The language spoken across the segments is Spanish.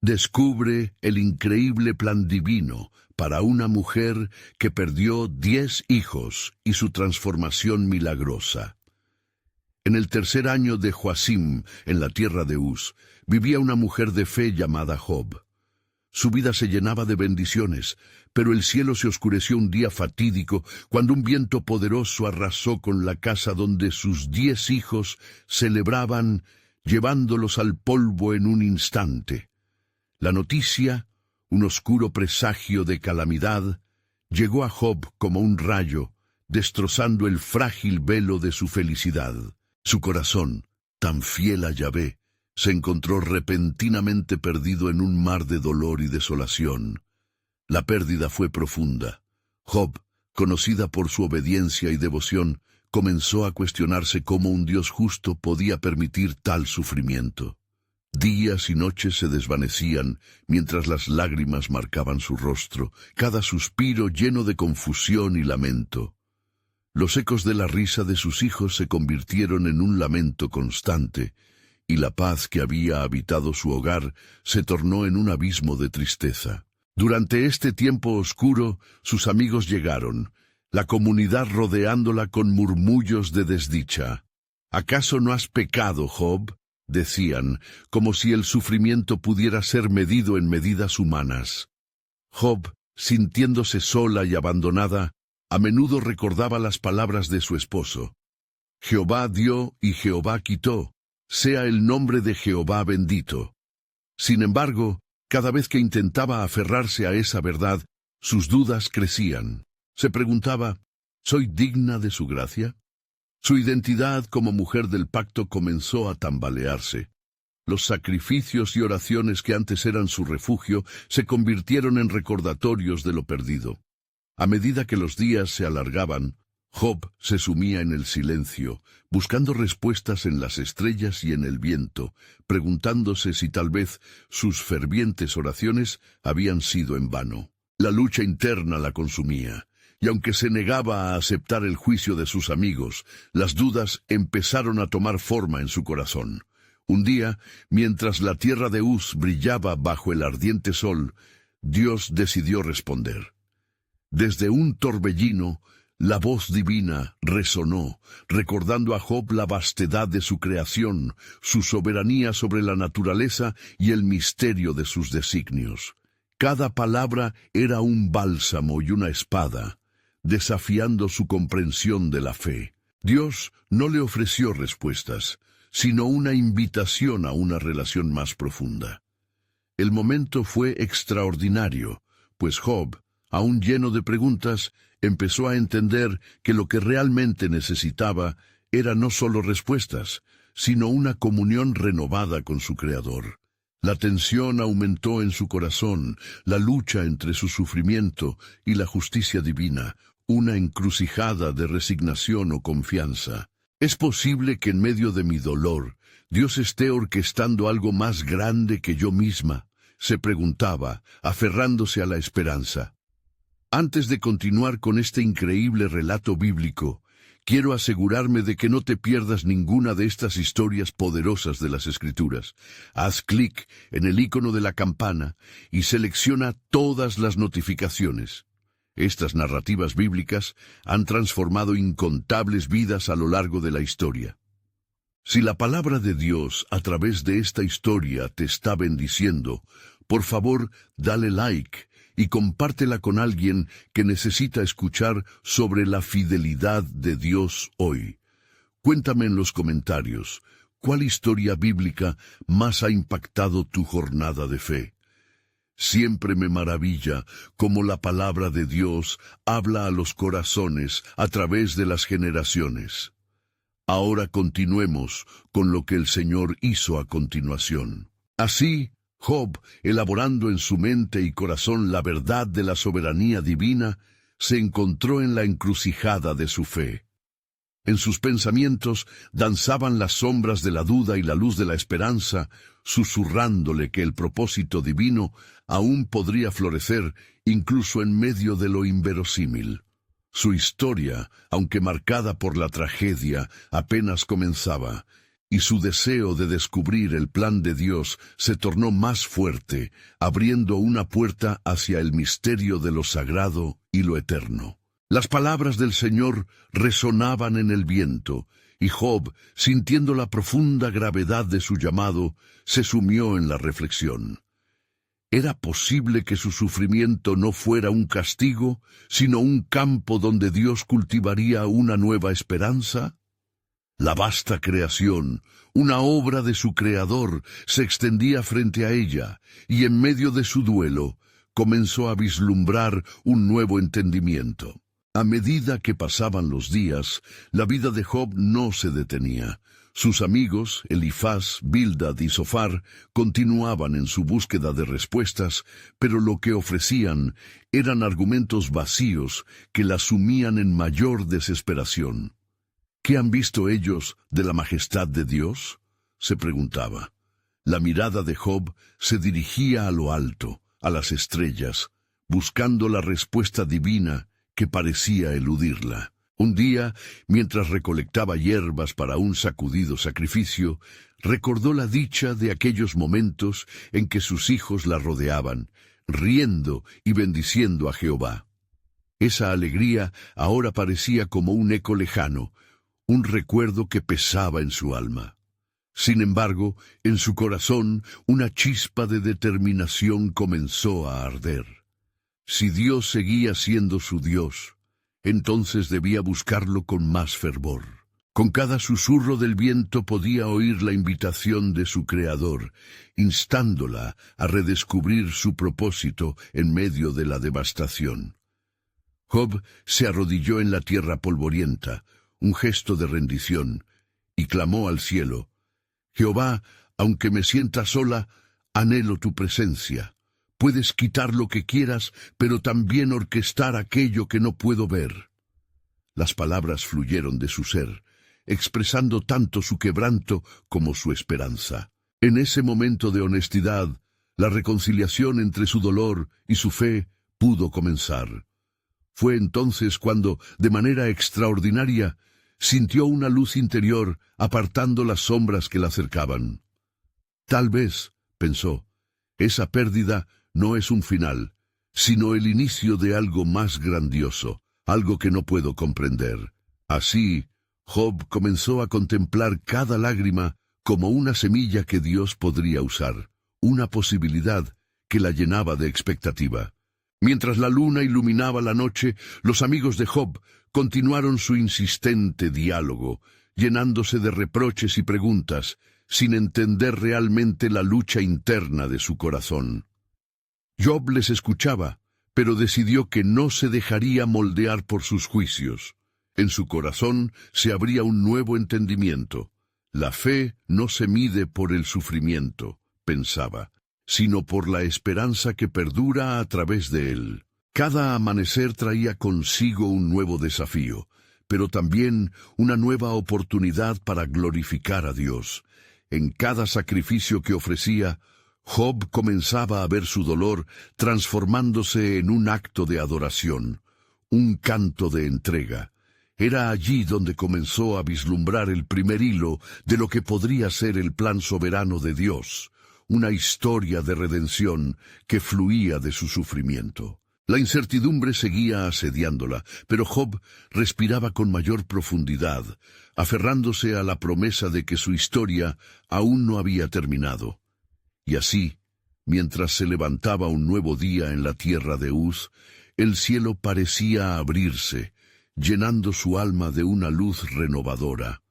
descubre el increíble plan divino para una mujer que perdió 10 hijos y su transformación milagrosa. En el tercer año de Joacim, en la tierra de Uz, vivía una mujer de fe llamada Job. Su vida se llenaba de bendiciones, pero el cielo se oscureció un día fatídico cuando un viento poderoso arrasó con la casa donde sus 10 hijos celebraban, llevándolos al polvo en un instante. La noticia, un oscuro presagio de calamidad, llegó a Job como un rayo, destrozando el frágil velo de su felicidad. Su corazón, tan fiel a Yahvé, se encontró repentinamente perdido en un mar de dolor y desolación. La pérdida fue profunda. Job, conocida por su obediencia y devoción, comenzó a cuestionarse cómo un Dios justo podía permitir tal sufrimiento. Días y noches se desvanecían mientras las lágrimas marcaban su rostro, cada suspiro lleno de confusión y lamento. Los ecos de la risa de sus hijos se convirtieron en un lamento constante, y la paz que había habitado su hogar se tornó en un abismo de tristeza. Durante este tiempo oscuro, sus amigos llegaron, la comunidad rodeándola con murmullos de desdicha. «¿Acaso no has pecado, Job?», decían, como si el sufrimiento pudiera ser medido en medidas humanas. Job, sintiéndose sola y abandonada, a menudo recordaba las palabras de su esposo. «Jehová dio y Jehová quitó, sea el nombre de Jehová bendito». Sin embargo, cada vez que intentaba aferrarse a esa verdad, sus dudas crecían. Se preguntaba, ¿soy digna de su gracia? Su identidad como mujer del pacto comenzó a tambalearse. Los sacrificios y oraciones que antes eran su refugio se convirtieron en recordatorios de lo perdido. A medida que los días se alargaban, Job se sumía en el silencio, buscando respuestas en las estrellas y en el viento, preguntándose si tal vez sus fervientes oraciones habían sido en vano. La lucha interna la consumía, y aunque se negaba a aceptar el juicio de sus amigos, las dudas empezaron a tomar forma en su corazón. Un día, mientras la tierra de Uz brillaba bajo el ardiente sol, Dios decidió responder. Desde un torbellino, la voz divina resonó, recordando a Job la vastedad de su creación, su soberanía sobre la naturaleza y el misterio de sus designios. Cada palabra era un bálsamo y una espada, desafiando su comprensión de la fe. Dios no le ofreció respuestas, sino una invitación a una relación más profunda. El momento fue extraordinario, pues Job, aún lleno de preguntas, empezó a entender que lo que realmente necesitaba era no solo respuestas, sino una comunión renovada con su Creador. La tensión aumentó en su corazón, la lucha entre su sufrimiento y la justicia divina, una encrucijada de resignación o confianza. ¿Es posible que en medio de mi dolor, Dios esté orquestando algo más grande que yo misma?, se preguntaba, aferrándose a la esperanza. Antes de continuar con este increíble relato bíblico, quiero asegurarme de que no te pierdas ninguna de estas historias poderosas de las Escrituras. Haz clic en el icono de la campana y selecciona todas las notificaciones. Estas narrativas bíblicas han transformado incontables vidas a lo largo de la historia. Si la palabra de Dios a través de esta historia te está bendiciendo, por favor, dale like y compártela con alguien que necesita escuchar sobre la fidelidad de Dios hoy. Cuéntame en los comentarios, ¿cuál historia bíblica más ha impactado tu jornada de fe? Siempre me maravilla cómo la palabra de Dios habla a los corazones a través de las generaciones. Ahora continuemos con lo que el Señor hizo a continuación. Así, Job, elaborando en su mente y corazón la verdad de la soberanía divina, se encontró en la encrucijada de su fe. En sus pensamientos danzaban las sombras de la duda y la luz de la esperanza, susurrándole que el propósito divino aún podría florecer incluso en medio de lo inverosímil. Su historia, aunque marcada por la tragedia, apenas comenzaba, y su deseo de descubrir el plan de Dios se tornó más fuerte, abriendo una puerta hacia el misterio de lo sagrado y lo eterno. Las palabras del Señor resonaban en el viento, y Job, sintiendo la profunda gravedad de su llamado, se sumió en la reflexión. ¿Era posible que su sufrimiento no fuera un castigo, sino un campo donde Dios cultivaría una nueva esperanza? La vasta creación, una obra de su Creador, se extendía frente a ella, y en medio de su duelo, comenzó a vislumbrar un nuevo entendimiento. A medida que pasaban los días, la vida de Job no se detenía. Sus amigos, Elifaz, Bildad y Zofar, continuaban en su búsqueda de respuestas, pero lo que ofrecían eran argumentos vacíos que la sumían en mayor desesperación. ¿Qué han visto ellos de la majestad de Dios?, se preguntaba. La mirada de Job se dirigía a lo alto, a las estrellas, buscando la respuesta divina que parecía eludirla. Un día, mientras recolectaba hierbas para un sacudido sacrificio, recordó la dicha de aquellos momentos en que sus hijos la rodeaban, riendo y bendiciendo a Jehová. Esa alegría ahora parecía como un eco lejano, un recuerdo que pesaba en su alma. Sin embargo, en su corazón, una chispa de determinación comenzó a arder. Si Dios seguía siendo su Dios, entonces debía buscarlo con más fervor. Con cada susurro del viento podía oír la invitación de su Creador, instándola a redescubrir su propósito en medio de la devastación. Job se arrodilló en la tierra polvorienta, un gesto de rendición, y clamó al cielo: Jehová, aunque me sienta sola, anhelo tu presencia. Puedes quitar lo que quieras, pero también orquestar aquello que no puedo ver. Las palabras fluyeron de su ser, expresando tanto su quebranto como su esperanza. En ese momento de honestidad, la reconciliación entre su dolor y su fe pudo comenzar. Fue entonces cuando, de manera extraordinaria, sintió una luz interior apartando las sombras que la cercaban. Tal vez, pensó, esa pérdida no es un final, sino el inicio de algo más grandioso, algo que no puedo comprender. Así, Job comenzó a contemplar cada lágrima como una semilla que Dios podría usar, una posibilidad que la llenaba de expectativa. Mientras la luna iluminaba la noche, los amigos de Job continuaron su insistente diálogo, llenándose de reproches y preguntas, sin entender realmente la lucha interna de su corazón. Job les escuchaba, pero decidió que no se dejaría moldear por sus juicios. En su corazón se abría un nuevo entendimiento. La fe no se mide por el sufrimiento, pensaba, sino por la esperanza que perdura a través de él. Cada amanecer traía consigo un nuevo desafío, pero también una nueva oportunidad para glorificar a Dios. En cada sacrificio que ofrecía, Job comenzaba a ver su dolor transformándose en un acto de adoración, un canto de entrega. Era allí donde comenzó a vislumbrar el primer hilo de lo que podría ser el plan soberano de Dios, una historia de redención que fluía de su sufrimiento. La incertidumbre seguía asediándola, pero Job respiraba con mayor profundidad, aferrándose a la promesa de que su historia aún no había terminado. Y así, mientras se levantaba un nuevo día en la tierra de Uz, el cielo parecía abrirse, llenando su alma de una luz renovadora.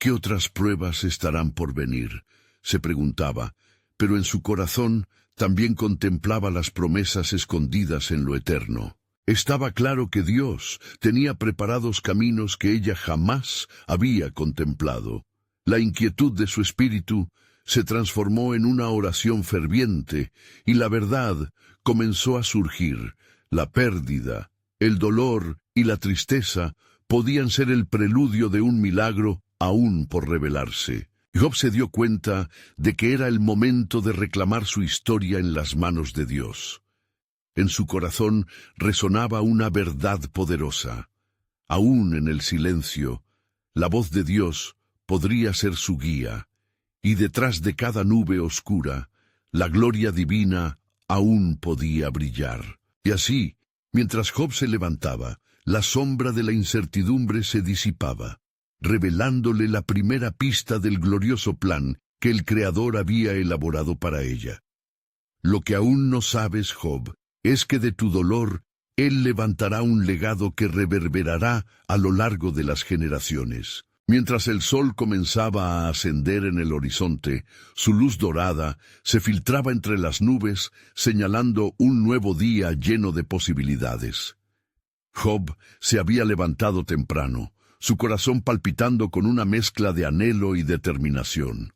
¿Qué otras pruebas estarán por venir?, se preguntaba, pero en su corazón también contemplaba las promesas escondidas en lo eterno. Estaba claro que Dios tenía preparados caminos que ella jamás había contemplado. La inquietud de su espíritu se transformó en una oración ferviente, y la verdad comenzó a surgir. La pérdida, el dolor y la tristeza podían ser el preludio de un milagro aún por revelarse. Job se dio cuenta de que era el momento de reclamar su historia en las manos de Dios. En su corazón resonaba una verdad poderosa. Aún en el silencio, la voz de Dios podría ser su guía, y detrás de cada nube oscura, la gloria divina aún podía brillar. Y así, mientras Job se levantaba, la sombra de la incertidumbre se disipaba, revelándole la primera pista del glorioso plan que el Creador había elaborado para ella. Lo que aún no sabes, Job, es que de tu dolor Él levantará un legado que reverberará a lo largo de las generaciones. Mientras el sol comenzaba a ascender en el horizonte, su luz dorada se filtraba entre las nubes, señalando un nuevo día lleno de posibilidades. Job se había levantado temprano, su corazón palpitando con una mezcla de anhelo y determinación.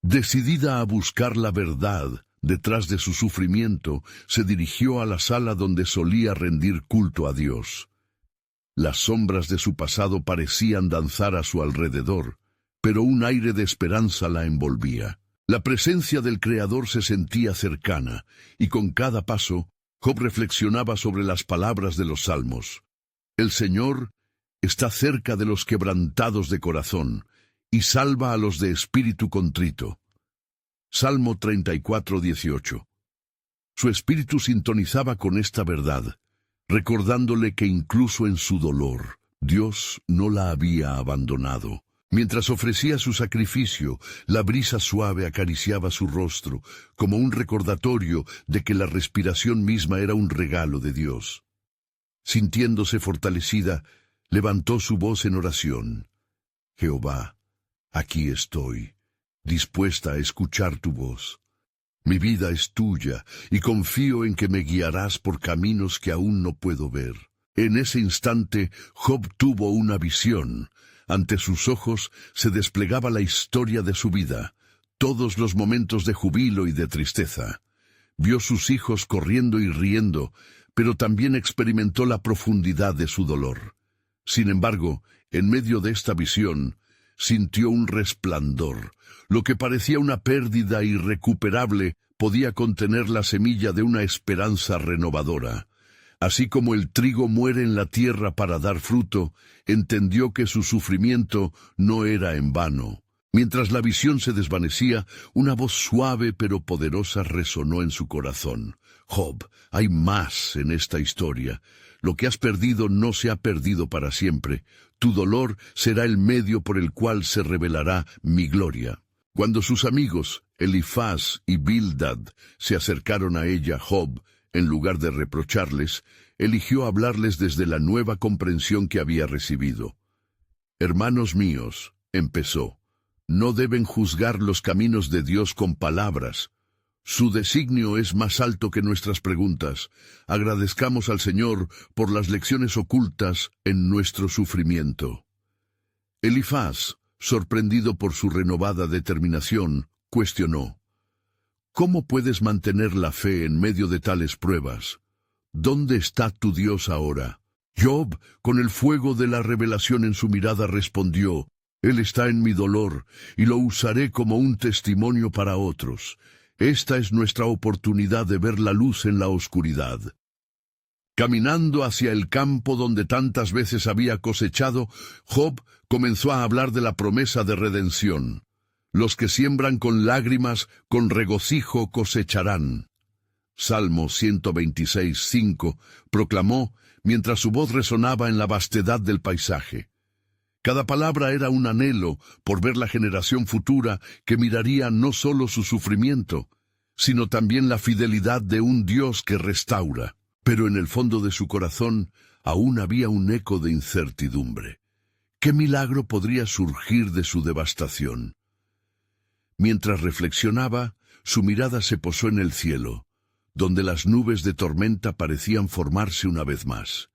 Decidida a buscar la verdad detrás de su sufrimiento, se dirigió a la sala donde solía rendir culto a Dios. Las sombras de su pasado parecían danzar a su alrededor, pero un aire de esperanza la envolvía. La presencia del Creador se sentía cercana, y con cada paso, Job reflexionaba sobre las palabras de los Salmos. El Señor está cerca de los quebrantados de corazón, y salva a los de espíritu contrito. Salmo 34:18. Su espíritu sintonizaba con esta verdad, recordándole que incluso en su dolor, Dios no la había abandonado. Mientras ofrecía su sacrificio, la brisa suave acariciaba su rostro, como un recordatorio de que la respiración misma era un regalo de Dios. Sintiéndose fortalecida, levantó su voz en oración. Jehová, aquí estoy, dispuesta a escuchar tu voz. Mi vida es tuya, y confío en que me guiarás por caminos que aún no puedo ver. En ese instante, Job tuvo una visión. Ante sus ojos se desplegaba la historia de su vida, todos los momentos de júbilo y de tristeza. Vio sus hijos corriendo y riendo, pero también experimentó la profundidad de su dolor. Sin embargo, en medio de esta visión, sintió un resplandor. Lo que parecía una pérdida irrecuperable podía contener la semilla de una esperanza renovadora. Así como el trigo muere en la tierra para dar fruto, entendió que su sufrimiento no era en vano. Mientras la visión se desvanecía, una voz suave pero poderosa resonó en su corazón. Job, hay más en esta historia. Lo que has perdido no se ha perdido para siempre. Tu dolor será el medio por el cual se revelará mi gloria. Cuando sus amigos, Elifaz y Bildad, se acercaron a ella, Job, en lugar de reprocharles, eligió hablarles desde la nueva comprensión que había recibido. Hermanos míos, empezó, no deben juzgar los caminos de Dios con palabras. Su designio es más alto que nuestras preguntas. Agradezcamos al Señor por las lecciones ocultas en nuestro sufrimiento. Elifaz, sorprendido por su renovada determinación, cuestionó: ¿Cómo puedes mantener la fe en medio de tales pruebas? ¿Dónde está tu Dios ahora? Job, con el fuego de la revelación en su mirada, respondió: Él está en mi dolor, y lo usaré como un testimonio para otros. Esta es nuestra oportunidad de ver la luz en la oscuridad. Caminando hacia el campo donde tantas veces había cosechado, Job comenzó a hablar de la promesa de redención. Los que siembran con lágrimas, con regocijo cosecharán. Salmo 126:5 proclamó mientras su voz resonaba en la vastedad del paisaje. Cada palabra era un anhelo por ver la generación futura que miraría no solo su sufrimiento, sino también la fidelidad de un Dios que restaura. Pero en el fondo de su corazón aún había un eco de incertidumbre. ¿Qué milagro podría surgir de su devastación? Mientras reflexionaba, su mirada se posó en el cielo, donde las nubes de tormenta parecían formarse una vez más.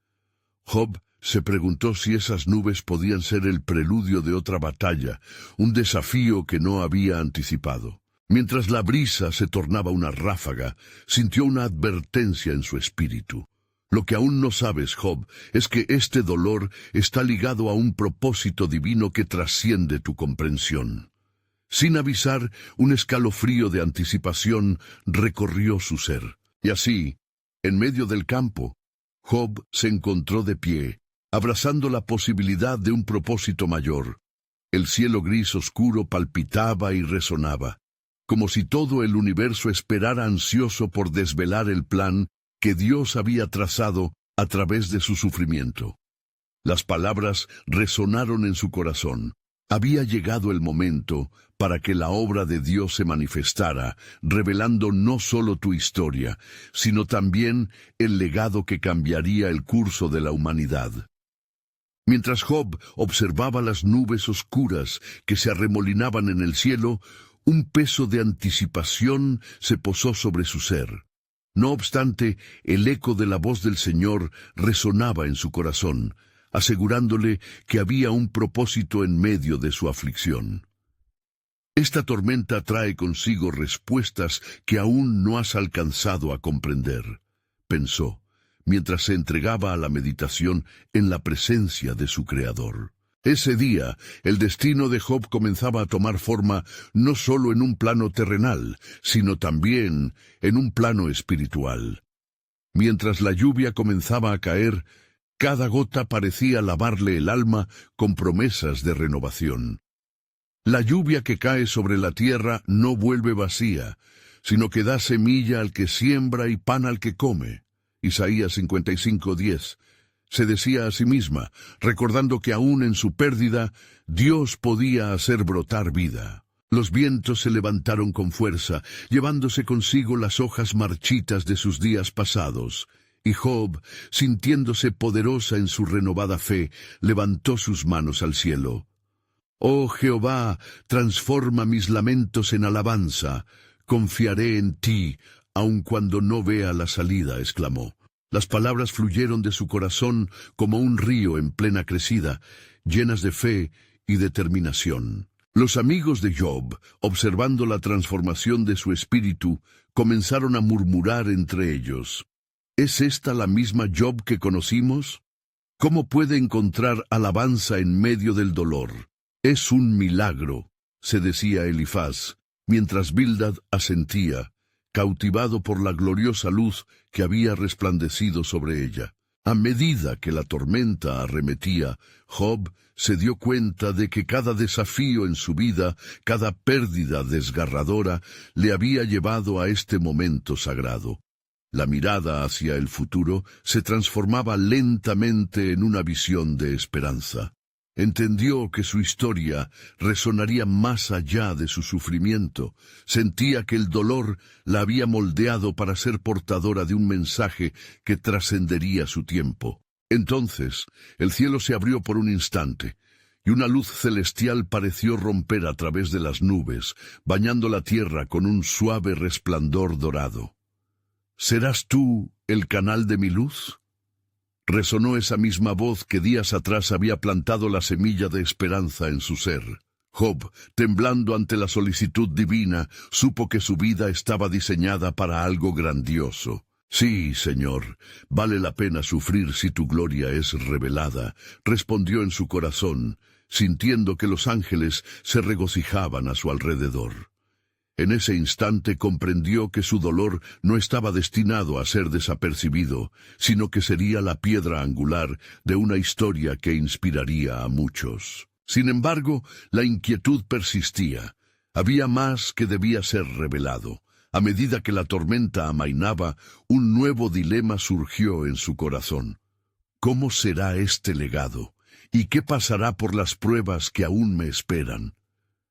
Job se preguntó si esas nubes podían ser el preludio de otra batalla, un desafío que no había anticipado. Mientras la brisa se tornaba una ráfaga, sintió una advertencia en su espíritu. Lo que aún no sabes, Job, es que este dolor está ligado a un propósito divino que trasciende tu comprensión. Sin avisar, un escalofrío de anticipación recorrió su ser. Y así, en medio del campo, Job se encontró de pie, abrazando la posibilidad de un propósito mayor. El cielo gris oscuro palpitaba y resonaba, como si todo el universo esperara ansioso por desvelar el plan que Dios había trazado a través de su sufrimiento. Las palabras resonaron en su corazón. Había llegado el momento para que la obra de Dios se manifestara, revelando no solo tu historia, sino también el legado que cambiaría el curso de la humanidad. Mientras Job observaba las nubes oscuras que se arremolinaban en el cielo, un peso de anticipación se posó sobre su ser. No obstante, el eco de la voz del Señor resonaba en su corazón, asegurándole que había un propósito en medio de su aflicción. Esta tormenta trae consigo respuestas que aún no has alcanzado a comprender, pensó, mientras se entregaba a la meditación en la presencia de su Creador. Ese día, el destino de Job comenzaba a tomar forma no solo en un plano terrenal, sino también en un plano espiritual. Mientras la lluvia comenzaba a caer, cada gota parecía lavarle el alma con promesas de renovación. La lluvia que cae sobre la tierra no vuelve vacía, sino que da semilla al que siembra y pan al que come. Isaías 55:10. Se decía a sí misma, recordando que aún en su pérdida, Dios podía hacer brotar vida. Los vientos se levantaron con fuerza, llevándose consigo las hojas marchitas de sus días pasados. Y Job, sintiéndose poderosa en su renovada fe, levantó sus manos al cielo. «Oh Jehová, transforma mis lamentos en alabanza. Confiaré en ti, aun cuando no vea la salida», exclamó. Las palabras fluyeron de su corazón como un río en plena crecida, llenas de fe y determinación. Los amigos de Job, observando la transformación de su espíritu, comenzaron a murmurar entre ellos. ¿Es esta la misma Job que conocimos? ¿Cómo puede encontrar alabanza en medio del dolor? Es un milagro, se decía Elifaz, mientras Bildad asentía, cautivado por la gloriosa luz que había resplandecido sobre ella. A medida que la tormenta arremetía, Job se dio cuenta de que cada desafío en su vida, cada pérdida desgarradora, le había llevado a este momento sagrado. La mirada hacia el futuro se transformaba lentamente en una visión de esperanza. Entendió que su historia resonaría más allá de su sufrimiento. Sentía que el dolor la había moldeado para ser portadora de un mensaje que trascendería su tiempo. Entonces, el cielo se abrió por un instante, y una luz celestial pareció romper a través de las nubes, bañando la tierra con un suave resplandor dorado. ¿Serás tú el canal de mi luz? Resonó esa misma voz que días atrás había plantado la semilla de esperanza en su ser. Job, temblando ante la solicitud divina, supo que su vida estaba diseñada para algo grandioso. «Sí, Señor, vale la pena sufrir si tu gloria es revelada», respondió en su corazón, sintiendo que los ángeles se regocijaban a su alrededor. En ese instante comprendió que su dolor no estaba destinado a ser desapercibido, sino que sería la piedra angular de una historia que inspiraría a muchos. Sin embargo, la inquietud persistía. Había más que debía ser revelado. A medida que la tormenta amainaba, un nuevo dilema surgió en su corazón. ¿Cómo será este legado? ¿Y qué pasará por las pruebas que aún me esperan?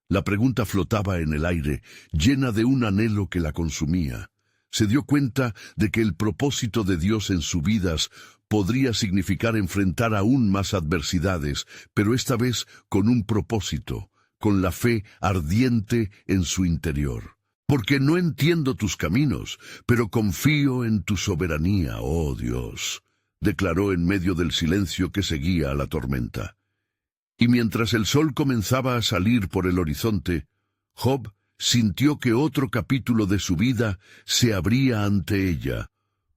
La pregunta flotaba en el aire, llena de un anhelo que la consumía. Se dio cuenta de que el propósito de Dios en sus vidas podría significar enfrentar aún más adversidades, pero esta vez con un propósito, con la fe ardiente en su interior. «Porque no entiendo tus caminos, pero confío en tu soberanía, oh Dios», declaró en medio del silencio que seguía a la tormenta. Y mientras el sol comenzaba a salir por el horizonte, Job sintió que otro capítulo de su vida se abría ante ella,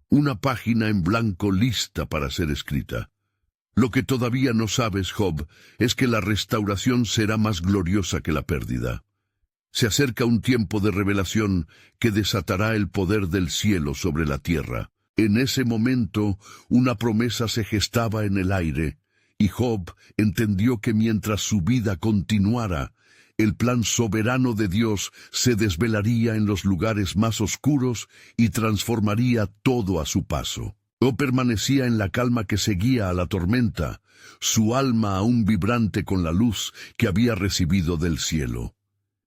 una página en blanco lista para ser escrita. Lo que todavía no sabes, Job, es que la restauración será más gloriosa que la pérdida. Se acerca un tiempo de revelación que desatará el poder del cielo sobre la tierra. En ese momento, una promesa se gestaba en el aire, y Job entendió que mientras su vida continuara, el plan soberano de Dios se desvelaría en los lugares más oscuros y transformaría todo a su paso. Job permanecía en la calma que seguía a la tormenta, su alma aún vibrante con la luz que había recibido del cielo.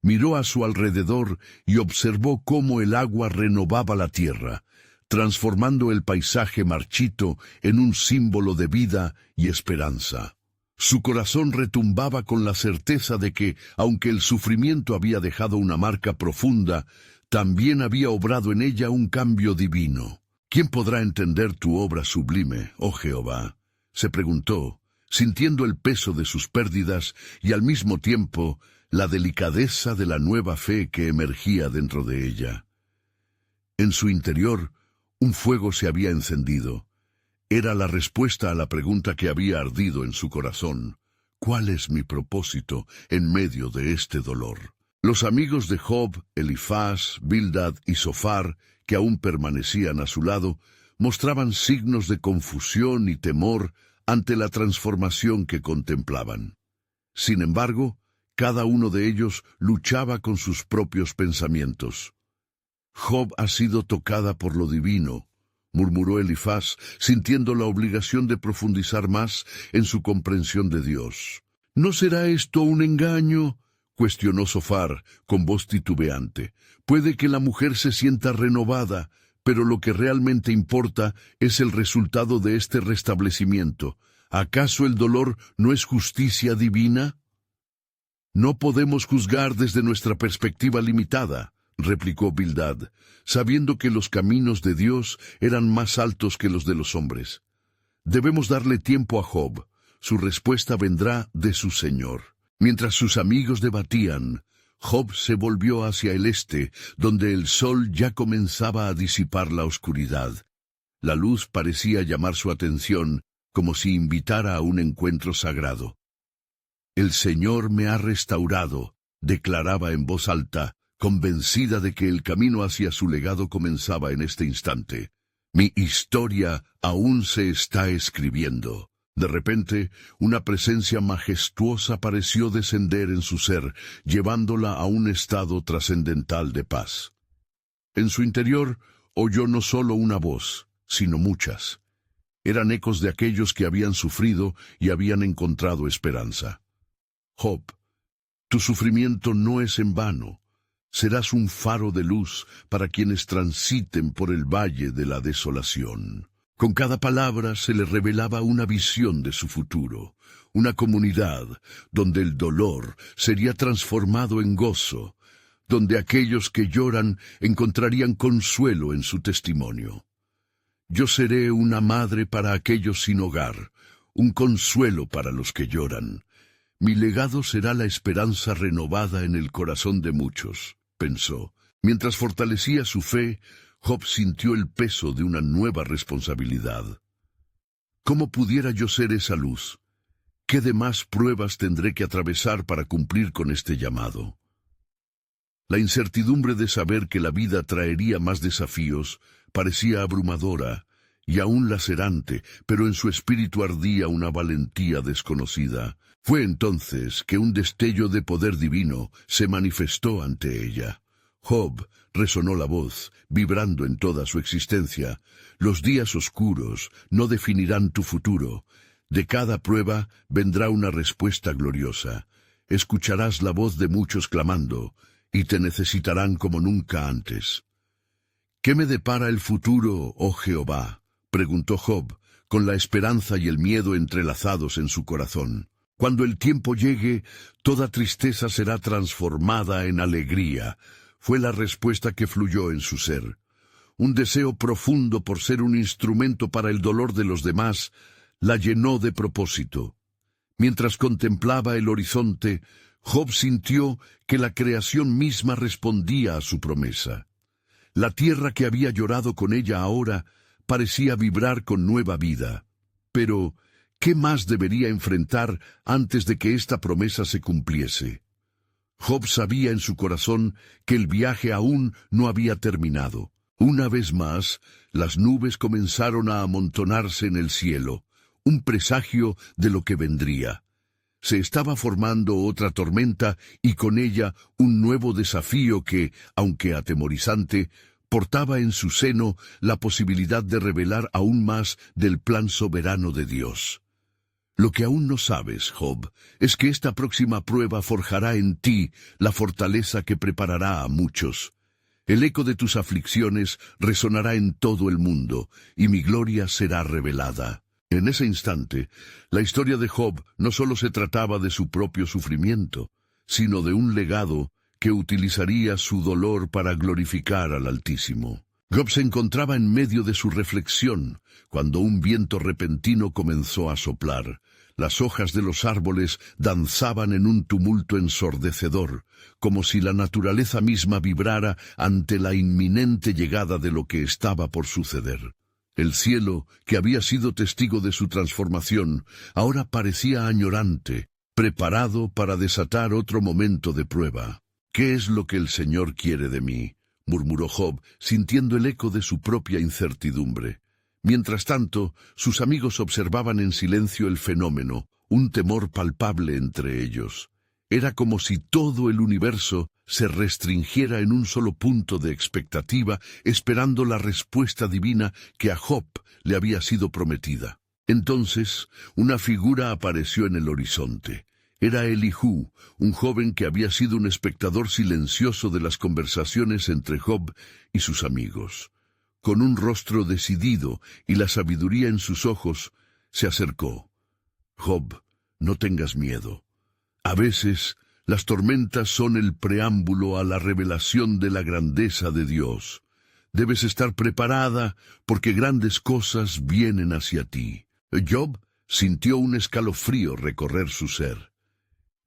Miró a su alrededor y observó cómo el agua renovaba la tierra, transformando el paisaje marchito en un símbolo de vida y esperanza. Su corazón retumbaba con la certeza de que, aunque el sufrimiento había dejado una marca profunda, también había obrado en ella un cambio divino. ¿Quién podrá entender tu obra sublime, oh Jehová?, se preguntó, sintiendo el peso de sus pérdidas y al mismo tiempo la delicadeza de la nueva fe que emergía dentro de ella. En su interior, un fuego se había encendido. Era la respuesta a la pregunta que había ardido en su corazón. ¿Cuál es mi propósito en medio de este dolor? Los amigos de Job, Elifaz, Bildad y Zofar, que aún permanecían a su lado, mostraban signos de confusión y temor ante la transformación que contemplaban. Sin embargo, cada uno de ellos luchaba con sus propios pensamientos. Job ha sido tocada por lo divino, murmuró Elifaz, sintiendo la obligación de profundizar más en su comprensión de Dios. ¿No será esto un engaño?, cuestionó Zofar con voz titubeante. Puede que la mujer se sienta renovada, pero lo que realmente importa es el resultado de este restablecimiento. ¿Acaso el dolor no es justicia divina? No podemos juzgar desde nuestra perspectiva limitada, replicó Bildad, sabiendo que los caminos de Dios eran más altos que los de los hombres. Debemos darle tiempo a Job. Su respuesta vendrá de su Señor. Mientras sus amigos debatían, Job se volvió hacia el este, donde el sol ya comenzaba a disipar la oscuridad. La luz parecía llamar su atención, como si invitara a un encuentro sagrado. «El Señor me ha restaurado», declaraba en voz alta, convencida de que el camino hacia su legado comenzaba en este instante. «Mi historia aún se está escribiendo». De repente, una presencia majestuosa pareció descender en su ser, llevándola a un estado trascendental de paz. En su interior, oyó no solo una voz, sino muchas. Eran ecos de aquellos que habían sufrido y habían encontrado esperanza. «Job, tu sufrimiento no es en vano. Serás un faro de luz para quienes transiten por el valle de la desolación». Con cada palabra se le revelaba una visión de su futuro, una comunidad donde el dolor sería transformado en gozo, donde aquellos que lloran encontrarían consuelo en su testimonio. Yo seré una madre para aquellos sin hogar, un consuelo para los que lloran. Mi legado será la esperanza renovada en el corazón de muchos, pensó. Mientras fortalecía su fe, Job sintió el peso de una nueva responsabilidad. ¿Cómo pudiera yo ser esa luz? ¿Qué demás pruebas tendré que atravesar para cumplir con este llamado? La incertidumbre de saber que la vida traería más desafíos parecía abrumadora y aún lacerante, pero en su espíritu ardía una valentía desconocida. Fue entonces que un destello de poder divino se manifestó ante ella. «Job», resonó la voz, vibrando en toda su existencia, «los días oscuros no definirán tu futuro. De cada prueba vendrá una respuesta gloriosa. Escucharás la voz de muchos clamando, y te necesitarán como nunca antes». «¿Qué me depara el futuro, oh Jehová?», preguntó Job, con la esperanza y el miedo entrelazados en su corazón. «Cuando el tiempo llegue, toda tristeza será transformada en alegría», fue la respuesta que fluyó en su ser. Un deseo profundo por ser un instrumento para el dolor de los demás la llenó de propósito. Mientras contemplaba el horizonte, Job sintió que la creación misma respondía a su promesa. La tierra que había llorado con ella ahora parecía vibrar con nueva vida. Pero, ¿qué más debería enfrentar antes de que esta promesa se cumpliese? Job sabía en su corazón que el viaje aún no había terminado. Una vez más, las nubes comenzaron a amontonarse en el cielo, un presagio de lo que vendría. Se estaba formando otra tormenta y con ella un nuevo desafío que, aunque atemorizante, portaba en su seno la posibilidad de revelar aún más del plan soberano de Dios. Lo que aún no sabes, Job, es que esta próxima prueba forjará en ti la fortaleza que preparará a muchos. El eco de tus aflicciones resonará en todo el mundo, y mi gloria será revelada. En ese instante, la historia de Job no solo se trataba de su propio sufrimiento, sino de un legado que utilizaría su dolor para glorificar al Altísimo. Job se encontraba en medio de su reflexión, cuando un viento repentino comenzó a soplar. Las hojas de los árboles danzaban en un tumulto ensordecedor, como si la naturaleza misma vibrara ante la inminente llegada de lo que estaba por suceder. El cielo, que había sido testigo de su transformación, ahora parecía añorante, preparado para desatar otro momento de prueba. ¿Qué es lo que el Señor quiere de mí?, murmuró Job, sintiendo el eco de su propia incertidumbre. Mientras tanto, sus amigos observaban en silencio el fenómeno, un temor palpable entre ellos. Era como si todo el universo se restringiera en un solo punto de expectativa, esperando la respuesta divina que a Job le había sido prometida. Entonces, una figura apareció en el horizonte. Era Elihú, un joven que había sido un espectador silencioso de las conversaciones entre Job y sus amigos. Con un rostro decidido y la sabiduría en sus ojos, se acercó. «Job, no tengas miedo. A veces, las tormentas son el preámbulo a la revelación de la grandeza de Dios. Debes estar preparada porque grandes cosas vienen hacia ti». Job sintió un escalofrío recorrer su ser.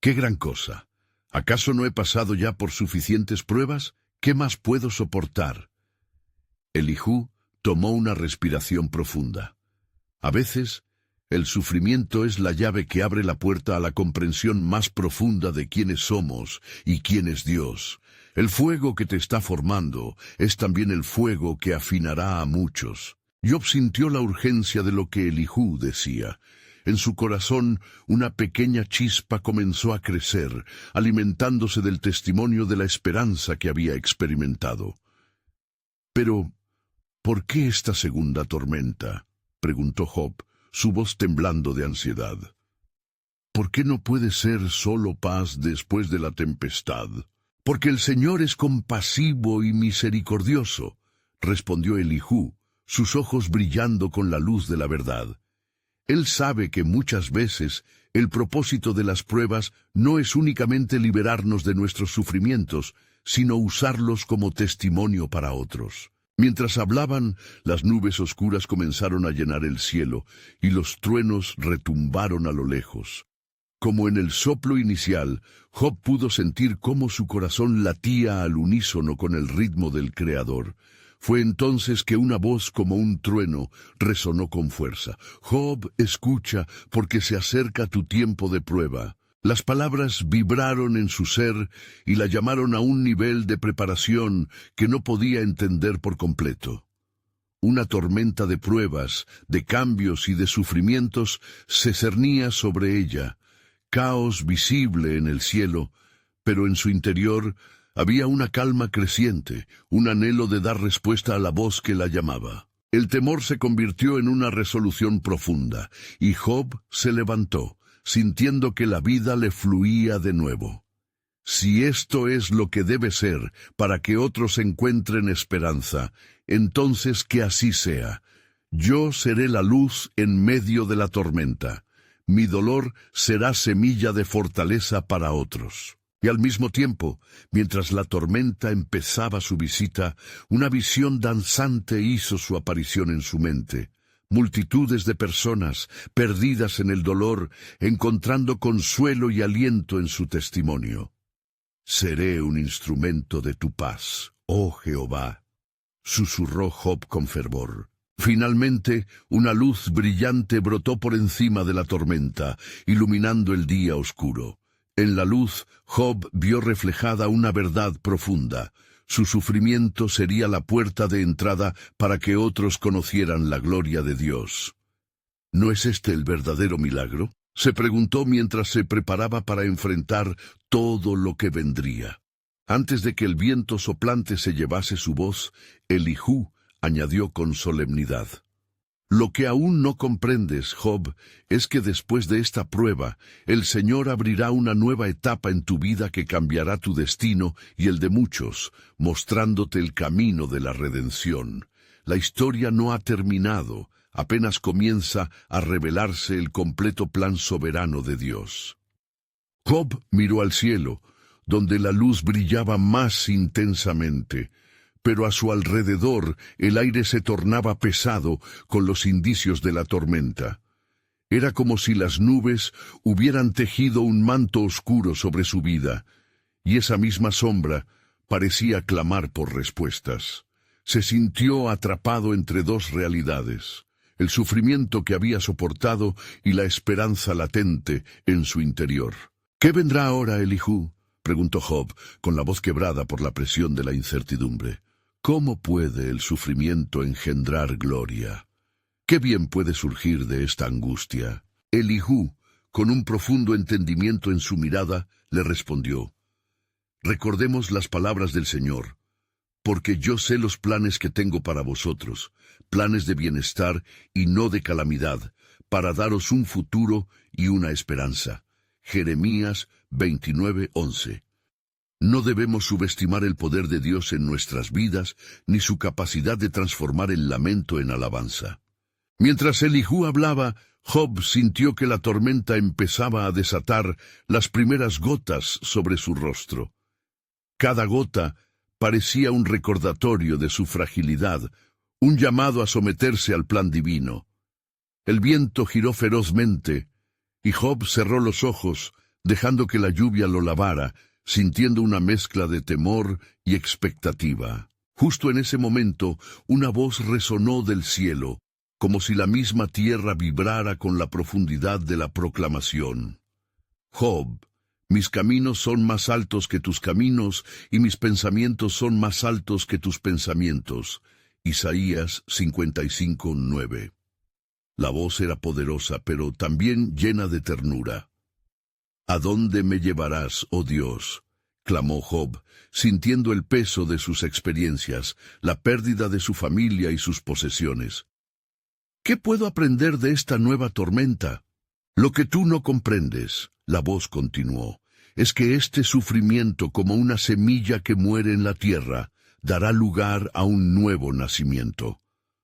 «¿Qué gran cosa? ¿Acaso no he pasado ya por suficientes pruebas? ¿Qué más puedo soportar?» Elihú tomó una respiración profunda. A veces, el sufrimiento es la llave que abre la puerta a la comprensión más profunda de quiénes somos y quién es Dios. El fuego que te está formando es también el fuego que afinará a muchos. Job sintió la urgencia de lo que Elihú decía. En su corazón, una pequeña chispa comenzó a crecer, alimentándose del testimonio de la esperanza que había experimentado. Pero, ¿por qué esta segunda tormenta?, preguntó Job, su voz temblando de ansiedad. ¿Por qué no puede ser solo paz después de la tempestad? Porque el Señor es compasivo y misericordioso, respondió Elihú, sus ojos brillando con la luz de la verdad. Él sabe que muchas veces el propósito de las pruebas no es únicamente liberarnos de nuestros sufrimientos, sino usarlos como testimonio para otros. Mientras hablaban, las nubes oscuras comenzaron a llenar el cielo, y los truenos retumbaron a lo lejos. Como en el soplo inicial, Job pudo sentir cómo su corazón latía al unísono con el ritmo del Creador. Fue entonces que una voz como un trueno resonó con fuerza. «Job, escucha, porque se acerca tu tiempo de prueba». Las palabras vibraron en su ser y la llamaron a un nivel de preparación que no podía entender por completo. Una tormenta de pruebas, de cambios y de sufrimientos se cernía sobre ella, caos visible en el cielo, pero en su interior había una calma creciente, un anhelo de dar respuesta a la voz que la llamaba. El temor se convirtió en una resolución profunda, y Job se levantó, sintiendo que la vida le fluía de nuevo. Si esto es lo que debe ser para que otros encuentren esperanza, entonces que así sea. Yo seré la luz en medio de la tormenta. Mi dolor será semilla de fortaleza para otros. Y al mismo tiempo, mientras la tormenta empezaba su visita, una visión danzante hizo su aparición en su mente. Multitudes de personas, perdidas en el dolor, encontrando consuelo y aliento en su testimonio. «Seré un instrumento de tu paz, oh Jehová», susurró Job con fervor. Finalmente, una luz brillante brotó por encima de la tormenta, iluminando el día oscuro. En la luz, Job vio reflejada una verdad profunda. Su sufrimiento sería la puerta de entrada para que otros conocieran la gloria de Dios. ¿No es este el verdadero milagro?, se preguntó mientras se preparaba para enfrentar todo lo que vendría. Antes de que el viento soplante se llevase su voz, Elijú añadió con solemnidad: «Lo que aún no comprendes, Job, es que después de esta prueba, el Señor abrirá una nueva etapa en tu vida que cambiará tu destino y el de muchos, mostrándote el camino de la redención. La historia no ha terminado, apenas comienza a revelarse el completo plan soberano de Dios». Job miró al cielo, donde la luz brillaba más intensamente, pero a su alrededor el aire se tornaba pesado con los indicios de la tormenta. Era como si las nubes hubieran tejido un manto oscuro sobre su vida, y esa misma sombra parecía clamar por respuestas. Se sintió atrapado entre dos realidades: el sufrimiento que había soportado y la esperanza latente en su interior. «¿Qué vendrá ahora, Elijú?», preguntó Job, con la voz quebrada por la presión de la incertidumbre. «¿Cómo puede el sufrimiento engendrar gloria? ¿Qué bien puede surgir de esta angustia?». Elijú, con un profundo entendimiento en su mirada, le respondió: «Recordemos las palabras del Señor, porque yo sé los planes que tengo para vosotros, planes de bienestar y no de calamidad, para daros un futuro y una esperanza». Jeremías 29:11. No debemos subestimar el poder de Dios en nuestras vidas, ni su capacidad de transformar el lamento en alabanza. Mientras Elijú hablaba, Job sintió que la tormenta empezaba a desatar las primeras gotas sobre su rostro. Cada gota parecía un recordatorio de su fragilidad, un llamado a someterse al plan divino. El viento giró ferozmente, y Job cerró los ojos, dejando que la lluvia lo lavara, sintiendo una mezcla de temor y expectativa. Justo en ese momento, una voz resonó del cielo, como si la misma tierra vibrara con la profundidad de la proclamación. «Job, mis caminos son más altos que tus caminos, y mis pensamientos son más altos que tus pensamientos». Isaías 55:9. La voz era poderosa, pero también llena de ternura. «¿A dónde me llevarás, oh Dios?», clamó Job, sintiendo el peso de sus experiencias, la pérdida de su familia y sus posesiones. «¿Qué puedo aprender de esta nueva tormenta?». «Lo que tú no comprendes», la voz continuó, «es que este sufrimiento, como una semilla que muere en la tierra, dará lugar a un nuevo nacimiento.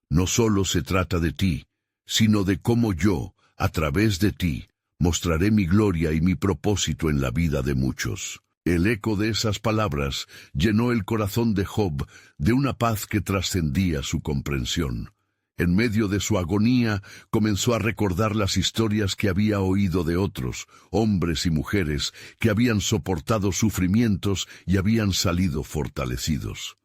No solo se trata de ti, sino de cómo yo, a través de ti, mostraré mi gloria y mi propósito en la vida de muchos». El eco de esas palabras llenó el corazón de Job de una paz que trascendía su comprensión. En medio de su agonía, comenzó a recordar las historias que había oído de otros, hombres y mujeres, que habían soportado sufrimientos y habían salido fortalecidos.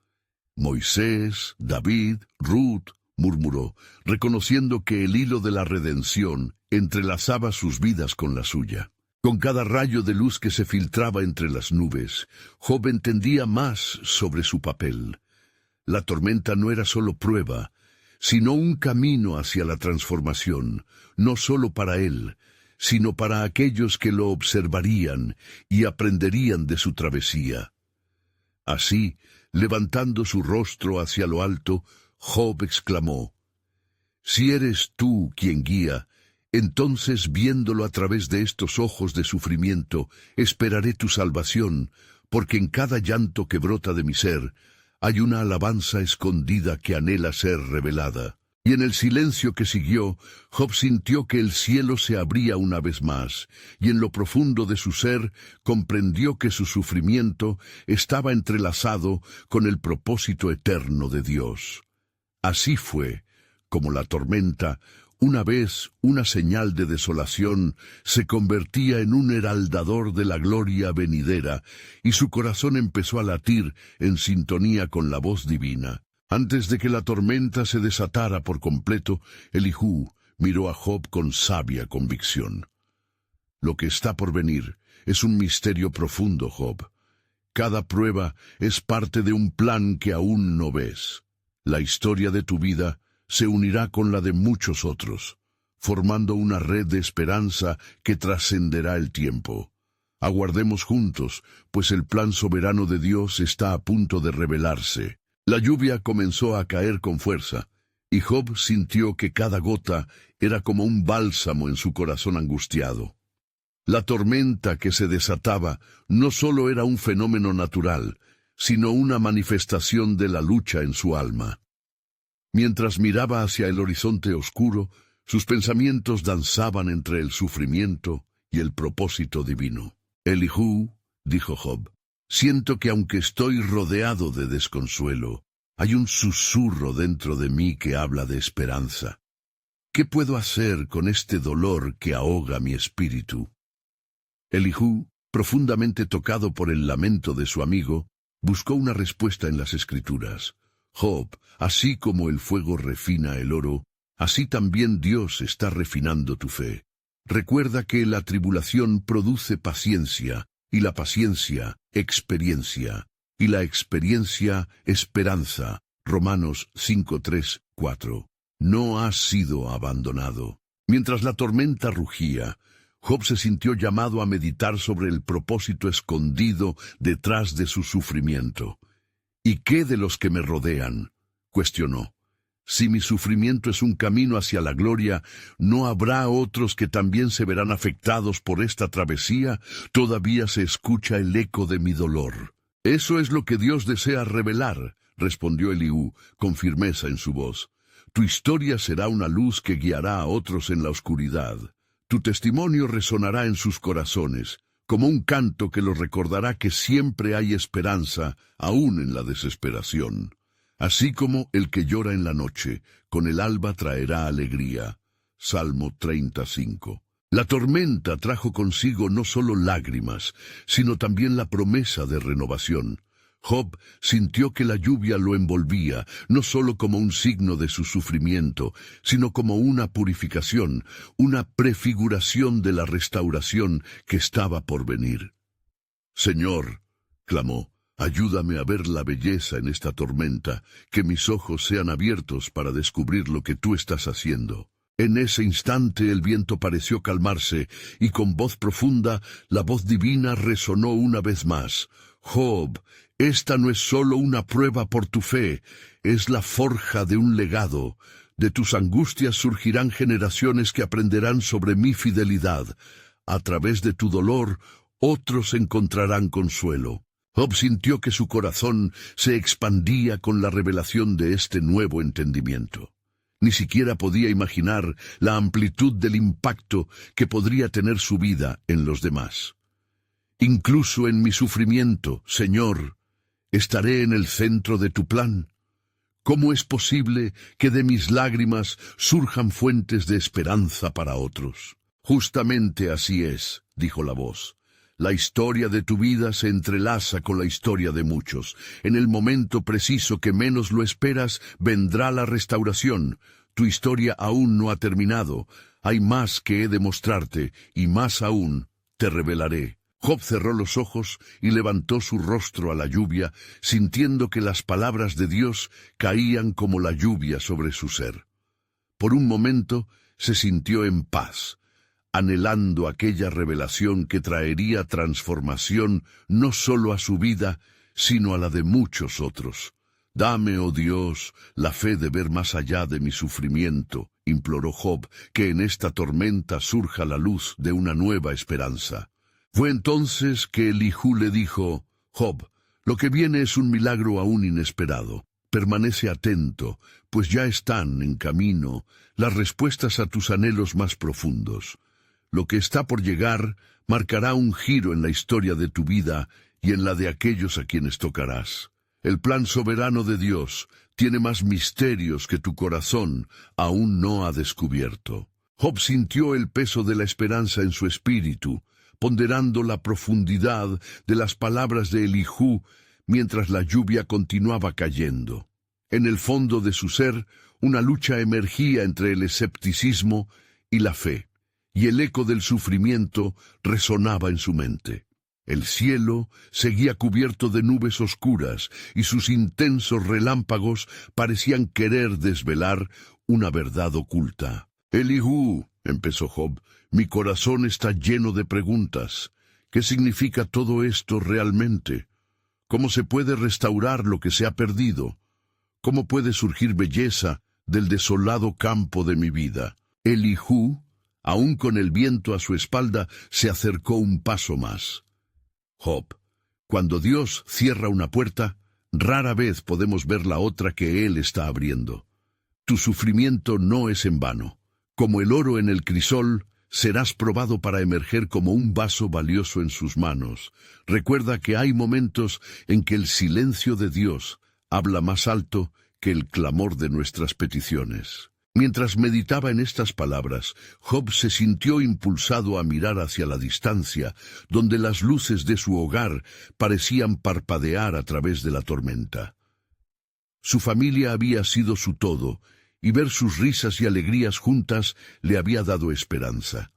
«Moisés, David, Ruth», murmuró, reconociendo que el hilo de la redención entrelazaba sus vidas con la suya. Con cada rayo de luz que se filtraba entre las nubes, Job entendía más sobre su papel. La tormenta no era solo prueba, sino un camino hacia la transformación, no solo para él, sino para aquellos que lo observarían y aprenderían de su travesía. Así, levantando su rostro hacia lo alto, Job exclamó: «Si eres tú quien guía, entonces, viéndolo a través de estos ojos de sufrimiento, esperaré tu salvación, porque en cada llanto que brota de mi ser, hay una alabanza escondida que anhela ser revelada». Y en el silencio que siguió, Job sintió que el cielo se abría una vez más, y en lo profundo de su ser comprendió que su sufrimiento estaba entrelazado con el propósito eterno de Dios. Así fue como la tormenta, una vez una señal de desolación, se convertía en un heraldador de la gloria venidera, y su corazón empezó a latir en sintonía con la voz divina. Antes de que la tormenta se desatara por completo, Elijú miró a Job con sabia convicción. «Lo que está por venir es un misterio profundo, Job. Cada prueba es parte de un plan que aún no ves. La historia de tu vida se unirá con la de muchos otros. formando una red de esperanza que trascenderá el tiempo. Aguardemos juntos, pues el plan soberano de Dios está a punto de revelarse. La lluvia comenzó a caer con fuerza, y Job sintió que cada gota era como un bálsamo en su corazón angustiado. La tormenta que se desataba no solo era un fenómeno natural, sino una manifestación de la lucha en su alma. Mientras miraba hacia el horizonte oscuro, sus pensamientos danzaban entre el sufrimiento y el propósito divino. Elihu, dijo Job, siento que aunque estoy rodeado de desconsuelo, hay un susurro dentro de mí que habla de esperanza. ¿Qué puedo hacer con este dolor que ahoga mi espíritu? Elihu, profundamente tocado por el lamento de su amigo, buscó una respuesta en las Escrituras. Job, así como el fuego refina el oro, así también Dios está refinando tu fe. Recuerda que la tribulación produce paciencia, y la paciencia, experiencia, y la experiencia, esperanza. Romanos 5:3-4. No has sido abandonado. Mientras la tormenta rugía, Job se sintió llamado a meditar sobre el propósito escondido detrás de su sufrimiento. ¿Y qué de los que me rodean?, cuestionó. Si mi sufrimiento es un camino hacia la gloria, ¿no habrá otros que también se verán afectados por esta travesía? Todavía se escucha el eco de mi dolor. Eso es lo que Dios desea revelar, respondió Eliú, con firmeza en su voz. Tu historia será una luz que guiará a otros en la oscuridad. Tu testimonio resonará en sus corazones, como un canto que los recordará que siempre hay esperanza, aún en la desesperación. Así como el que llora en la noche, con el alba traerá alegría. Salmo 35. La tormenta trajo consigo no solo lágrimas, sino también la promesa de renovación. Job sintió que la lluvia lo envolvía, no solo como un signo de su sufrimiento, sino como una purificación, una prefiguración de la restauración que estaba por venir. Señor, clamó, ayúdame a ver la belleza en esta tormenta, que mis ojos sean abiertos para descubrir lo que tú estás haciendo. En ese instante el viento pareció calmarse, y con voz profunda la voz divina resonó una vez más. Job, esta no es solo una prueba por tu fe, es la forja de un legado. De tus angustias surgirán generaciones que aprenderán sobre mi fidelidad. A través de tu dolor, otros encontrarán consuelo. Job sintió que su corazón se expandía con la revelación de este nuevo entendimiento. Ni siquiera podía imaginar la amplitud del impacto que podría tener su vida en los demás. Incluso en mi sufrimiento, Señor, estaré en el centro de tu plan. ¿Cómo es posible que de mis lágrimas surjan fuentes de esperanza para otros? Justamente así es, dijo la voz. La historia de tu vida se entrelaza con la historia de muchos. En el momento preciso que menos lo esperas, vendrá la restauración. Tu historia aún no ha terminado. Hay más que he de mostrarte, y más aún te revelaré. Job cerró los ojos y levantó su rostro a la lluvia, sintiendo que las palabras de Dios caían como la lluvia sobre su ser. Por un momento se sintió en paz, anhelando aquella revelación que traería transformación no solo a su vida, sino a la de muchos otros. Dame, oh Dios, la fe de ver más allá de mi sufrimiento, imploró Job, que en esta tormenta surja la luz de una nueva esperanza. Fue entonces que Elihu le dijo, Job, lo que viene es un milagro aún inesperado. Permanece atento, pues ya están en camino las respuestas a tus anhelos más profundos. Lo que está por llegar marcará un giro en la historia de tu vida y en la de aquellos a quienes tocarás. El plan soberano de Dios tiene más misterios que tu corazón aún no ha descubierto. Job sintió el peso de la esperanza en su espíritu, ponderando la profundidad de las palabras de Elihu mientras la lluvia continuaba cayendo. En el fondo de su ser, una lucha emergía entre el escepticismo y la fe, y el eco del sufrimiento resonaba en su mente. El cielo seguía cubierto de nubes oscuras, y sus intensos relámpagos parecían querer desvelar una verdad oculta. Elihu, empezó Job, mi corazón está lleno de preguntas. ¿Qué significa todo esto realmente? ¿Cómo se puede restaurar lo que se ha perdido? ¿Cómo puede surgir belleza del desolado campo de mi vida? Elijú, aún con el viento a su espalda, se acercó un paso más. Job, cuando Dios cierra una puerta, rara vez podemos ver la otra que Él está abriendo. Tu sufrimiento no es en vano. Como el oro en el crisol, serás probado para emerger como un vaso valioso en sus manos. Recuerda que hay momentos en que el silencio de Dios habla más alto que el clamor de nuestras peticiones. Mientras meditaba en estas palabras, Job se sintió impulsado a mirar hacia la distancia, donde las luces de su hogar parecían parpadear a través de la tormenta. Su familia había sido su todo, y ver sus risas y alegrías juntas le había dado esperanza.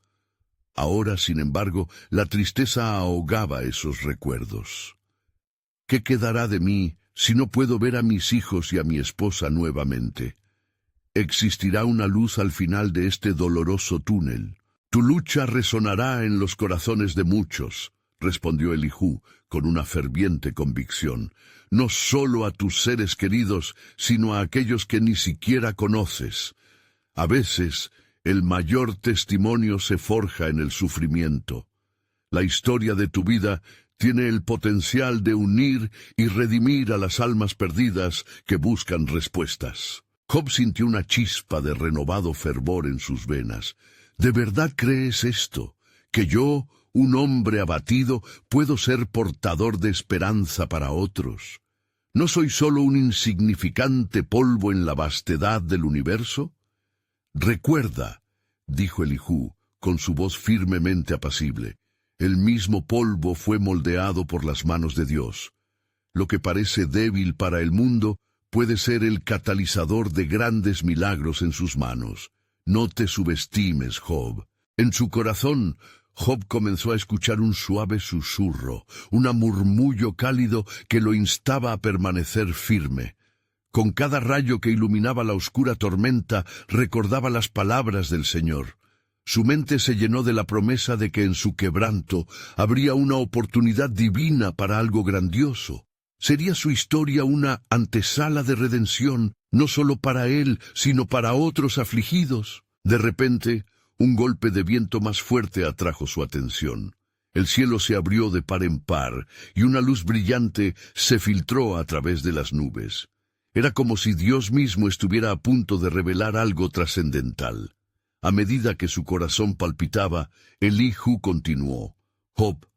Ahora, sin embargo, la tristeza ahogaba esos recuerdos. ¿Qué quedará de mí si no puedo ver a mis hijos y a mi esposa nuevamente? Existirá una luz al final de este doloroso túnel. Tu lucha resonará en los corazones de muchos, respondió Elijú con una ferviente convicción. No solo a tus seres queridos, sino a aquellos que ni siquiera conoces. A veces, el mayor testimonio se forja en el sufrimiento. La historia de tu vida tiene el potencial de unir y redimir a las almas perdidas que buscan respuestas. Job sintió una chispa de renovado fervor en sus venas. ¿De verdad crees esto? ¿Que yo, un hombre abatido, puedo ser portador de esperanza para otros? ¿No soy solo un insignificante polvo en la vastedad del universo? Recuerda, dijo Elijú, con su voz firmemente apacible, el mismo polvo fue moldeado por las manos de Dios. Lo que parece débil para el mundo puede ser el catalizador de grandes milagros en sus manos. No te subestimes, Job. En su corazón, Job comenzó a escuchar un suave susurro, un murmullo cálido que lo instaba a permanecer firme. Con cada rayo que iluminaba la oscura tormenta, recordaba las palabras del Señor. Su mente se llenó de la promesa de que en su quebranto habría una oportunidad divina para algo grandioso. ¿Sería su historia una antesala de redención, no solo para él, sino para otros afligidos? De repente, un golpe de viento más fuerte atrajo su atención. El cielo se abrió de par en par, y una luz brillante se filtró a través de las nubes. Era como si Dios mismo estuviera a punto de revelar algo trascendental. A medida que su corazón palpitaba, Elijú continuó. Job,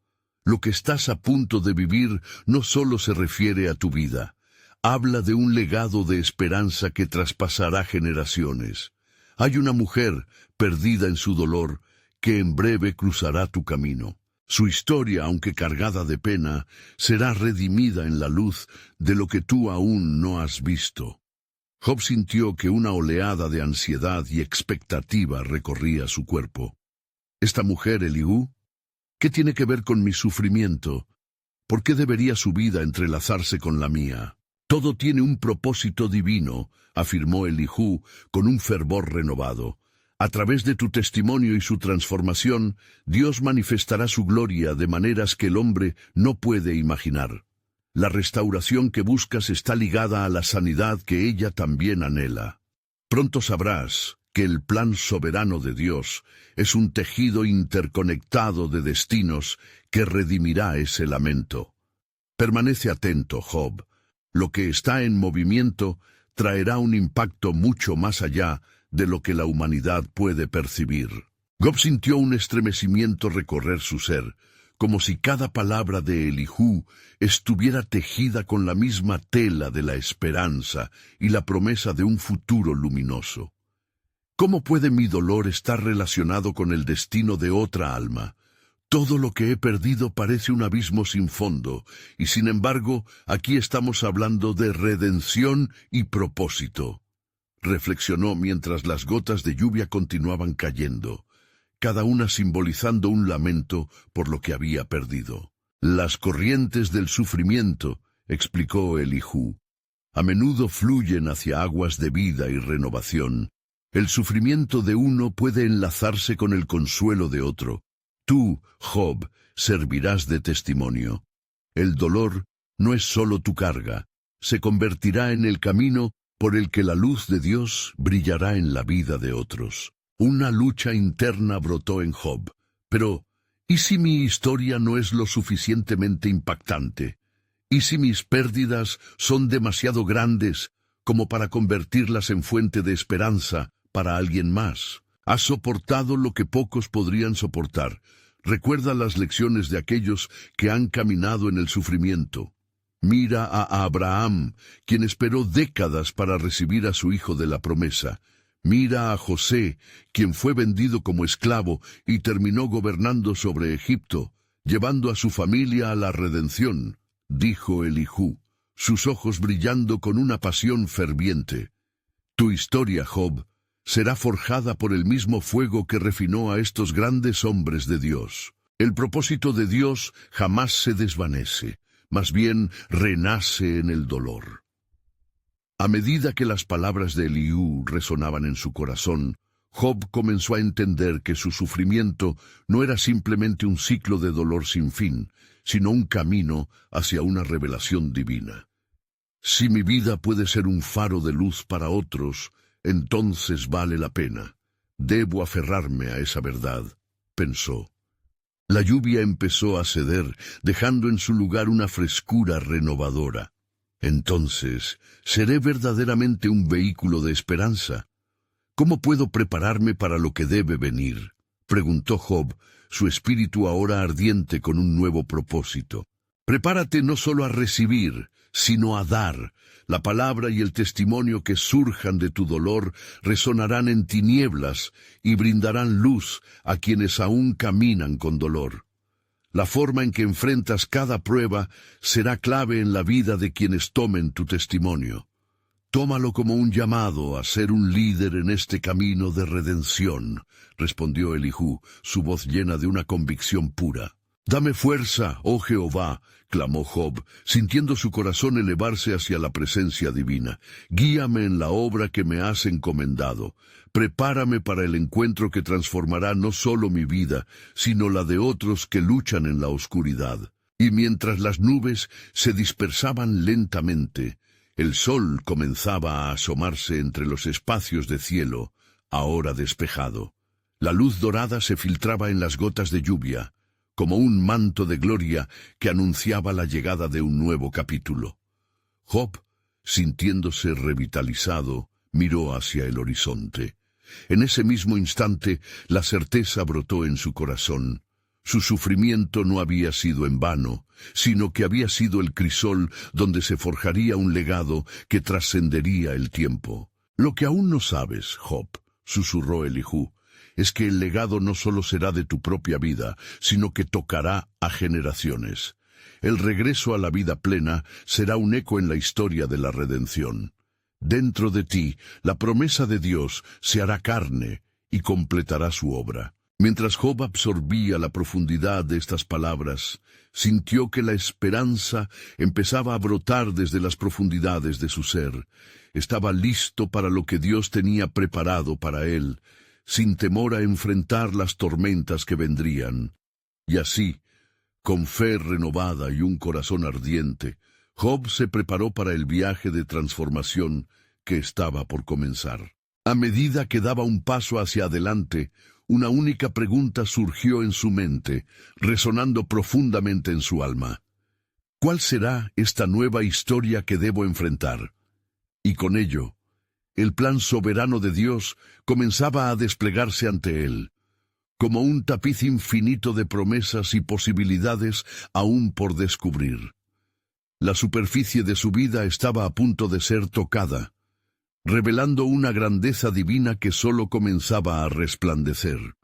lo que estás a punto de vivir no solo se refiere a tu vida. Habla de un legado de esperanza que traspasará generaciones. Hay una mujer, perdida en su dolor, que en breve cruzará tu camino. Su historia, aunque cargada de pena, será redimida en la luz de lo que tú aún no has visto. Job sintió que una oleada de ansiedad y expectativa recorría su cuerpo. ¿Esta mujer, Eliú? ¿Qué tiene que ver con mi sufrimiento? ¿Por qué debería su vida entrelazarse con la mía? Todo tiene un propósito divino, afirmó Elijú con un fervor renovado. A través de tu testimonio y su transformación, Dios manifestará su gloria de maneras que el hombre no puede imaginar. La restauración que buscas está ligada a la sanidad que ella también anhela. Pronto sabrás que el plan soberano de Dios es un tejido interconectado de destinos que redimirá ese lamento. Permanece atento, Job. Lo que está en movimiento traerá un impacto mucho más allá de lo que la humanidad puede percibir. Job sintió un estremecimiento recorrer su ser, como si cada palabra de Elijú estuviera tejida con la misma tela de la esperanza y la promesa de un futuro luminoso. ¿Cómo puede mi dolor estar relacionado con el destino de otra alma? Todo lo que he perdido parece un abismo sin fondo, y sin embargo, aquí estamos hablando de redención y propósito. Reflexionó mientras las gotas de lluvia continuaban cayendo, cada una simbolizando un lamento por lo que había perdido. Las corrientes del sufrimiento, explicó Elijú, a menudo fluyen hacia aguas de vida y renovación, El sufrimiento de uno puede enlazarse con el consuelo de otro. Tú, Job, servirás de testimonio. El dolor no es solo tu carga, se convertirá en el camino por el que la luz de Dios brillará en la vida de otros. Una lucha interna brotó en Job. Pero, ¿y si mi historia no es lo suficientemente impactante? ¿Y si mis pérdidas son demasiado grandes como para convertirlas en fuente de esperanza para alguien más? Has soportado lo que pocos podrían soportar. Recuerda las lecciones de aquellos que han caminado en el sufrimiento. Mira a Abraham, quien esperó décadas para recibir a su hijo de la promesa. Mira a José, quien fue vendido como esclavo y terminó gobernando sobre Egipto, llevando a su familia a la redención, dijo Elijú, sus ojos brillando con una pasión ferviente. Tu historia, Job, será forjada por el mismo fuego que refinó a estos grandes hombres de Dios. El propósito de Dios jamás se desvanece, más bien renace en el dolor. A medida que las palabras de Eliú resonaban en su corazón, Job comenzó a entender que su sufrimiento no era simplemente un ciclo de dolor sin fin, sino un camino hacia una revelación divina. Si mi vida puede ser un faro de luz para otros, entonces vale la pena. Debo aferrarme a esa verdad, pensó. La lluvia empezó a ceder, dejando en su lugar una frescura renovadora. Entonces, ¿seré verdaderamente un vehículo de esperanza? ¿Cómo puedo prepararme para lo que debe venir?, preguntó Job, su espíritu ahora ardiente con un nuevo propósito. Prepárate no solo a recibir, sino a dar. La palabra y el testimonio que surjan de tu dolor resonarán en tinieblas y brindarán luz a quienes aún caminan con dolor. La forma en que enfrentas cada prueba será clave en la vida de quienes tomen tu testimonio. Tómalo como un llamado a ser un líder en este camino de redención, respondió Elijú, su voz llena de una convicción pura. Dame fuerza, oh Jehová, clamó Job, sintiendo su corazón elevarse hacia la presencia divina. Guíame en la obra que me has encomendado. Prepárame para el encuentro que transformará no solo mi vida, sino la de otros que luchan en la oscuridad. Y mientras las nubes se dispersaban lentamente, el sol comenzaba a asomarse entre los espacios de cielo, ahora despejado. La luz dorada se filtraba en las gotas de lluvia, como un manto de gloria que anunciaba la llegada de un nuevo capítulo. Job, sintiéndose revitalizado, miró hacia el horizonte. En ese mismo instante, la certeza brotó en su corazón. Su sufrimiento no había sido en vano, sino que había sido el crisol donde se forjaría un legado que trascendería el tiempo. Lo que aún no sabes, Job, susurró Elijú, es que el legado no solo será de tu propia vida, sino que tocará a generaciones. El regreso a la vida plena será un eco en la historia de la redención. Dentro de ti, la promesa de Dios se hará carne y completará su obra. Mientras Job absorbía la profundidad de estas palabras, sintió que la esperanza empezaba a brotar desde las profundidades de su ser. Estaba listo para lo que Dios tenía preparado para él, sin temor a enfrentar las tormentas que vendrían. Y así, con fe renovada y un corazón ardiente, Job se preparó para el viaje de transformación que estaba por comenzar. A medida que daba un paso hacia adelante, una única pregunta surgió en su mente, resonando profundamente en su alma. ¿Cuál será esta nueva historia que debo enfrentar? Y con ello, el plan soberano de Dios comenzaba a desplegarse ante él, como un tapiz infinito de promesas y posibilidades aún por descubrir. La superficie de su vida estaba a punto de ser tocada, revelando una grandeza divina que solo comenzaba a resplandecer.